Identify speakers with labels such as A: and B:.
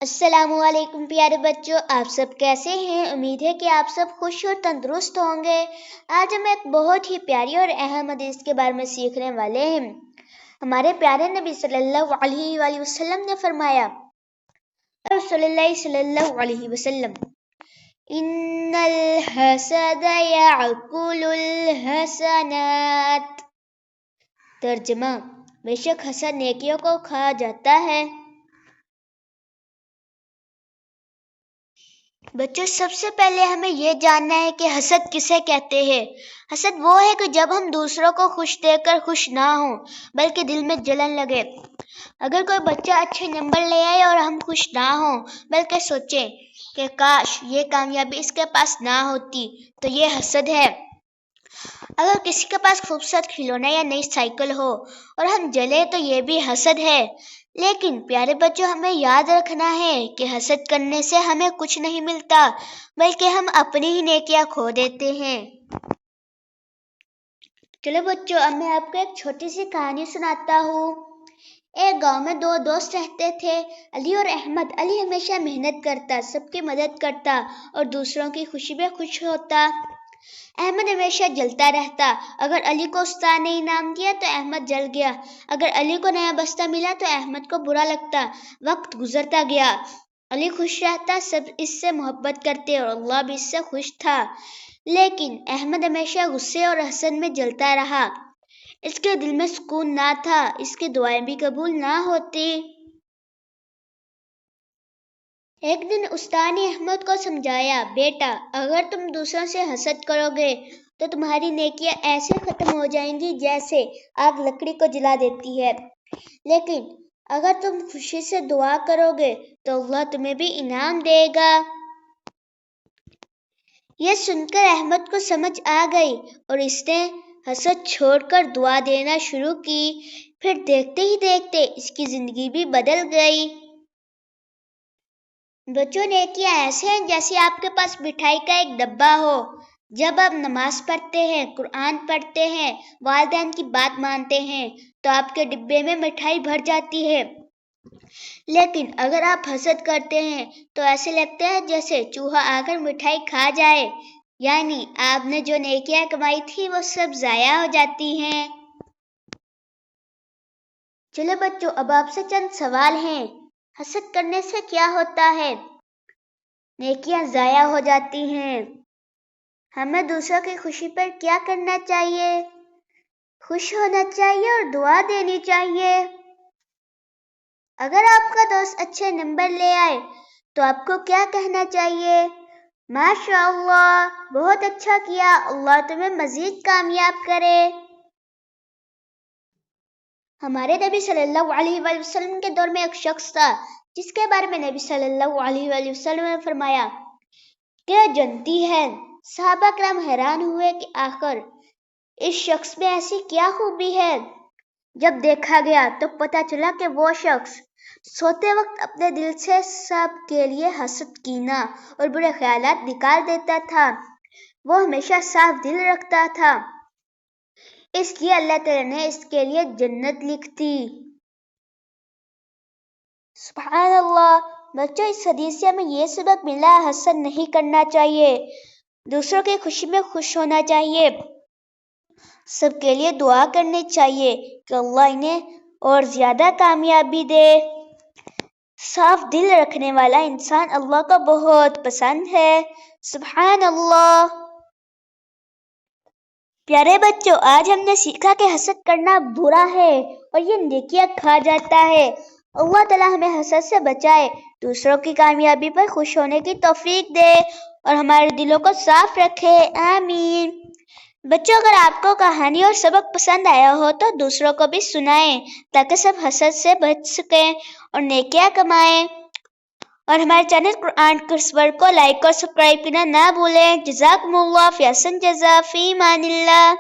A: السلام علیکم پیارے بچوں، آپ سب کیسے ہیں؟ امید ہے کہ آپ سب خوش اور تندرست ہوں گے۔ آج ہم ایک بہت ہی پیاری اور اہم حدیث کے بارے میں سیکھنے والے ہیں۔ ہمارے پیارے نبی صلی اللہ علیہ وآلہ وسلم نے فرمایا، رسول اللہ صلی اللہ علیہ وسلم، ان الحسد یاکل الحسنات۔ ترجمہ، بے شک حسد نیکیوں کو کھا جاتا ہے۔ بچوں، سب سے پہلے ہمیں یہ جاننا ہے کہ حسد کسے کہتے ہیں۔ حسد وہ ہے کہ جب ہم دوسروں کو خوش دیکھ کر خوش نہ ہوں بلکہ دل میں جلن لگے۔ اگر کوئی بچہ اچھے نمبر لے آئے اور ہم خوش نہ ہوں بلکہ سوچیں کہ کاش یہ کامیابی اس کے پاس نہ ہوتی، تو یہ حسد ہے۔ اگر کسی کے پاس خوبصورت کھلونا یا نئی سائیکل ہو اور ہم جلیں تو یہ بھی حسد ہے۔ لیکن پیارے بچوں، ہمیں یاد رکھنا ہے کہ حسد کرنے سے ہمیں کچھ نہیں ملتا بلکہ ہم اپنی ہی نیکیاں کھو دیتے ہیں۔ چلو بچوں، اب میں آپ کو ایک چھوٹی سی کہانی سناتا ہوں۔ ایک گاؤں میں دو دوست رہتے تھے، علی اور احمد۔ علی ہمیشہ محنت کرتا، سب کی مدد کرتا اور دوسروں کی خوشی میں خوش ہوتا۔ احمد ہمیشہ جلتا رہتا۔ اگر علی کو استاد نے انعام دیا تو احمد جل گیا، اگر علی کو نیا بستہ ملا تو احمد کو برا لگتا۔ وقت گزرتا گیا، علی خوش رہتا، سب اس سے محبت کرتے اور اللہ بھی اس سے خوش تھا۔ لیکن احمد ہمیشہ غصے اور حسد میں جلتا رہا۔ اس کے دل میں سکون نہ تھا، اس کی دعائیں بھی قبول نہ ہوتی۔ ایک دن استاد نے احمد کو سمجھایا، بیٹا، اگر تم دوسروں سے حسد کرو گے تو تمہاری نیکیاں ایسے ختم ہو جائیں گی جیسے آگ لکڑی کو جلا دیتی ہے، لیکن اگر تم خوشی سے دعا کرو گے تو اللہ تمہیں بھی انعام دے گا۔ یہ سن کر احمد کو سمجھ آ گئی اور اس نے حسد چھوڑ کر دعا دینا شروع کی۔ پھر دیکھتے ہی دیکھتے اس کی زندگی بھی بدل گئی۔ بچوں، نیکیاں ایسے ہیں جیسے آپ کے پاس مٹھائی کا ایک ڈبہ ہو۔ جب آپ نماز پڑھتے ہیں، قرآن پڑھتے ہیں، والدین کی بات مانتے ہیں تو آپ کے ڈبے میں مٹھائی بھر جاتی ہے۔ لیکن اگر آپ حسد کرتے ہیں تو ایسے لگتا ہے جیسے چوہا آ کر مٹھائی کھا جائے، یعنی آپ نے جو نیکیاں کمائی تھی وہ سب ضائع ہو جاتی ہیں۔ چلو بچوں، اب آپ سے چند سوال ہیں۔ حسد کرنے سے کیا ہوتا ہے؟ نیکیاں ضائع ہو جاتی ہیں۔ ہمیں دوسروں کی خوشی پر کیا کرنا چاہیے؟ خوش ہونا چاہیے اور دعا دینی چاہیے۔ اگر آپ کا دوست اچھے نمبر لے آئے تو آپ کو کیا کہنا چاہیے؟ ماشاء اللہ، بہت اچھا کیا، اللہ تمہیں مزید کامیاب کرے۔ ہمارے نبی صلی اللہ علیہ وآلہ وسلم کے دور میں ایک شخص تھا جس کے بارے میں نبی صلی اللہ علیہ وآلہ وسلم نے فرمایا کہ جنتی ہے۔ صحابہ کرام حیران ہوئے کہ آخر اس شخص میں ایسی کیا خوبی ہے؟ جب دیکھا گیا تو پتہ چلا کہ وہ شخص سوتے وقت اپنے دل سے سب کے لیے حسد، کینہ اور برے خیالات نکال دیتا تھا۔ وہ ہمیشہ صاف دل رکھتا تھا، اس لیے اللہ تعالیٰ نے اس کے لیے جنت لکھ دی۔ سبحان اللہ۔ بچوں، اس حدیث سے ہمیں یہ سبق ملا، حسد نہیں کرنا چاہیے، دوسروں کی خوشی میں خوش ہونا چاہیے، سب کے لیے دعا کرنی چاہیے کہ اللہ انہیں اور زیادہ کامیابی دے۔ صاف دل رکھنے والا انسان اللہ کو بہت پسند ہے۔ سبحان اللہ۔ پیارے بچوں، آج ہم نے سیکھا کہ حسد کرنا برا ہے اور یہ نیکیاں کھا جاتا ہے۔ اللہ تعالیٰ ہمیں حسد سے بچائے، دوسروں کی کامیابی پر خوش ہونے کی توفیق دے اور ہمارے دلوں کو صاف رکھے، آمین۔ بچوں، اگر آپ کو کہانی اور سبق پسند آیا ہو تو دوسروں کو بھی سنائیں تاکہ سب حسد سے بچ سکیں اور نیکیاں کمائیں۔ اور ہمارے چینل قرآن کورسور کو لائک اور سبسکرائب کرنا نہ بھولیں۔ جزاکم اللہ، فی احسن جزا، فی امان اللہ۔